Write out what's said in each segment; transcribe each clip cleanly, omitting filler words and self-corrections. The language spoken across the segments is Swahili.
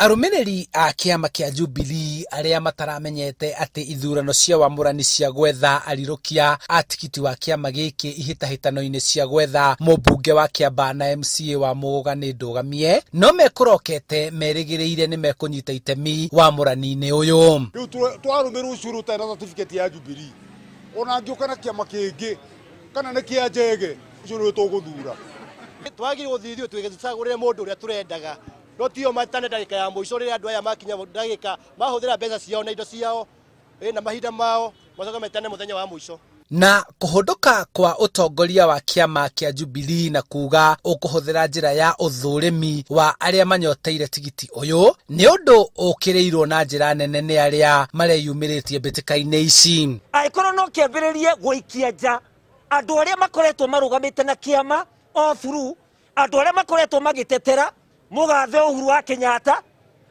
Arũmĩrĩri a kĩama kĩa Jubilee arĩa mataramenyete atĩ ithurano cia wamũrani cia gwetha arirukia a tikiti wa kĩama gĩkĩ ihĩtahĩtano-inĩ cia gwetha mũmbunge wa Kiambaa na MCA wa Mũgũga nĩ ndũgamie, no mekũrokete merĩgĩrĩire nĩ mekũnyita itemi wamũrani-inĩ ũyũ. Rĩu twarũmĩrĩra ũcuru ta certificate ya Jubilee, ona ngĩũka na kĩama kĩngĩ kana nĩ kĩa njege, ũcio nĩ tũgũthura. Twagĩrĩirwo gũthiĩ ithuĩ twĩgĩcagũrĩre mũndũ ũrĩa tũrendaga. Rotio matane ndagĩka ya mũico rĩrĩa andũ aya makinya ndagĩka mahũthĩra mbeca ciao na indo ciao na mahinda mao macoka metane mũthenya wa mũico. Na kũhũndũka kwa ũtongoria wa kĩama kĩa Jubilee na kuga ũkũhũthĩra njĩra ya ũthũrĩmi wa arĩa manyoteire tigiti ũyũ nĩ ũndũ ũkĩrĩirwo na njĩra nene nĩ arĩa mareyumĩrĩtie mbĩtĩka-inĩ ici. Angĩkorwo no kĩambĩrĩrie gũikia nja andũ arĩa makoretwo marũgamĩte na kĩama o through, andũ arĩa makoretwo magĩtetera mũgathe Uhuru wa Kenyatta,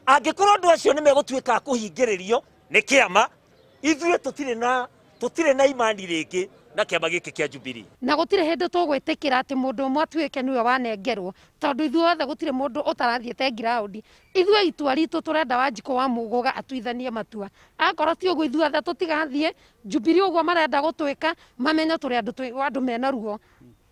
angĩkorwo andũ acio nĩ megũtuĩka kũhingĩrĩrio nĩ kĩama, ithuĩ tũtirĩ na imani rĩngĩ na kĩama gĩkĩ kĩa Jubilee. Na gũtirĩ hĩndĩ tũgwĩtĩkĩra atĩ mũndũ ũmwe atuĩke nĩwe wanengerwo, tondũ ithuĩ othe gũtirĩ mũndũ ũtarathiĩte ground. Ithuĩ itua ritũ tũrenda Wanjikũ wa Mũgũga atuithanie matua. Akorwo ti ũguo ithuĩ othe tũtigathiĩ, Jubilee ũguo marenda gũtwĩka, mamenye tũrĩ andũ mena ruo.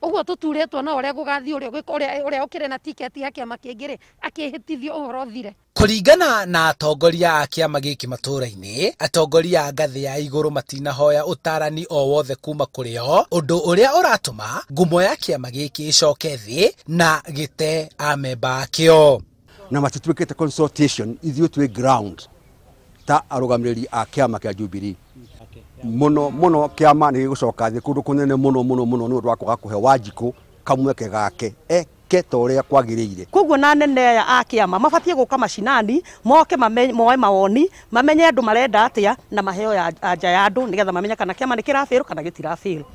Ũguo tũturĩtwo na ũrĩa gũgathiĩ ũrĩa ũkĩrĩ na tiketi ya kĩama kĩngĩ akĩhĩtithio ũhoro thire. Kũringana na atongoria a kĩama gĩkĩ matũũra-inĩ, atongoria a ngathĩ ya igũrũ matinahoya ũtarani o wothe kuma kũrĩ o, ũndũ ũrĩa ũratũma ngumo ya kĩama gĩkĩ ĩcoke thĩ na gĩte amemba akĩo. Na matituĩkĩte consultation ithuĩ twĩ ground ta arũgamĩrĩri a kĩama kĩa Jubilee. Mũno kĩama nĩ gĩgũcoka thĩ kũndũ kũnene mũno nĩ ũndũ wa kwaga kũhe Wanjikũ kamweke gake eke ta ũrĩa kwagĩrĩire. Koguo na nene aya a kĩama mabatiĩ gũka macinani moke moe mawoni mamenye andũ marenda atĩa na maheo anja ya andũ nĩgetha mamenye kana kĩama nĩ kĩrabĩrwo kana gĩtirabĩrwo.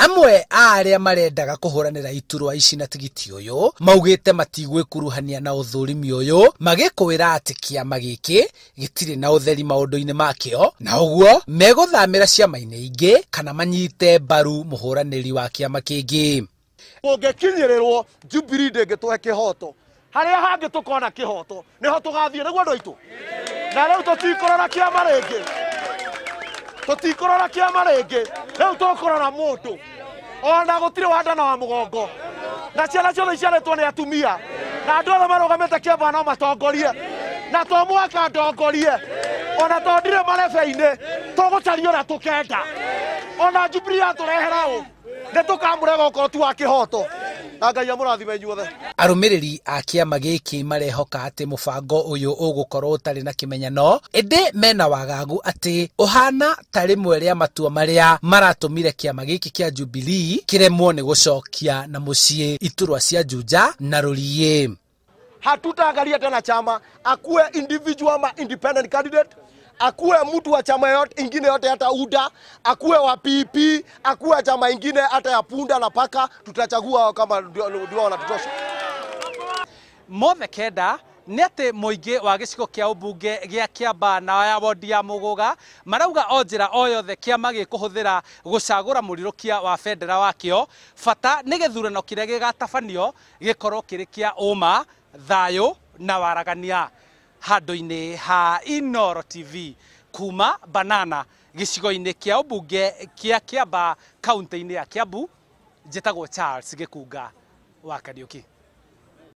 Amwe a arĩa marendaga kũhũranĩra iturwa ici na tigiti ũyũ maugĩte matigwĩkuruhania na ũthũrimi ũyũ, magĩkwĩra atĩ kĩama gĩkĩ gĩtirĩ na ũtheri maũndũ-inĩ makĩo, na ũguo megũthamĩra ciama-inĩ ingĩ kana manyite mbaru mũhũranĩri wa kĩama kĩngĩ. Ũngĩkinyĩrĩrwo Jubilee ndĩngĩtũhe kĩhoto, harĩa hangĩ tũkona kĩhoto nĩho tũgathiĩ nĩguo andũ aitũ. Na rĩu tũtikũrora kĩama rĩngĩ, rĩu tũkũrora mũndũ ona gũtirĩ wandana wa mũgongo, na ciana ciothe iciarĩtwo nĩ atumia, na andũ othe marũgamĩte Kiambaa no matongorie, na to mwaka ndongorie, ona to ndirĩ marebe-inĩ tũgũcaria ũrĩa tũkenda, ona Jubilee yatũrehera ũ nĩ tũkamũrega okorwo tu wa kĩhoto. Na Ngai amũrathime inyuothe. Arũmĩrĩri a kĩama gĩkĩ marehoka atĩ mũbango ũyũ ũgũkorwo ũtarĩ na kĩmenyano, ĩndĩ mena wagagu atĩ ũhana ta rĩmwe rĩa matua marĩa maratũmire kĩama gĩkĩ kĩa Jubilee kĩremwo nĩ gũcokia na mũciĩ iturwa cia Juja na Rũriĩ. Hatutaangalia tena chama, akuwe individual ama independent candidate, akuwe mtu wa chama yote ingine yote hata UDA, akuwe wa PP, akuwe chama ingine hata ya punda na paka, tutachagua kama ndio wanatutosha. Mothe kenda nĩ atĩ mũingĩ wa gĩcigo kĩa ũmbunge gĩa Kiambaa na ya wondi ya Mũgũga marauga o njĩra o yothe kĩama gĩkũhũthĩra gũcagũra mũrirũkia wa bendera wakĩo, bata nĩ gĩthurano kĩrĩa gĩgatabanio gĩkorwo kĩrĩ kĩa ũma, thayũ na waragania. Handũ-inĩ ha Inooro TV kuma Banana gĩcigo-inĩ kĩa ũmbunge kĩa Kiambaa kaunti-inĩ ya Kiambu, njĩtagwo Charles Gĩkunga wa Kariũki.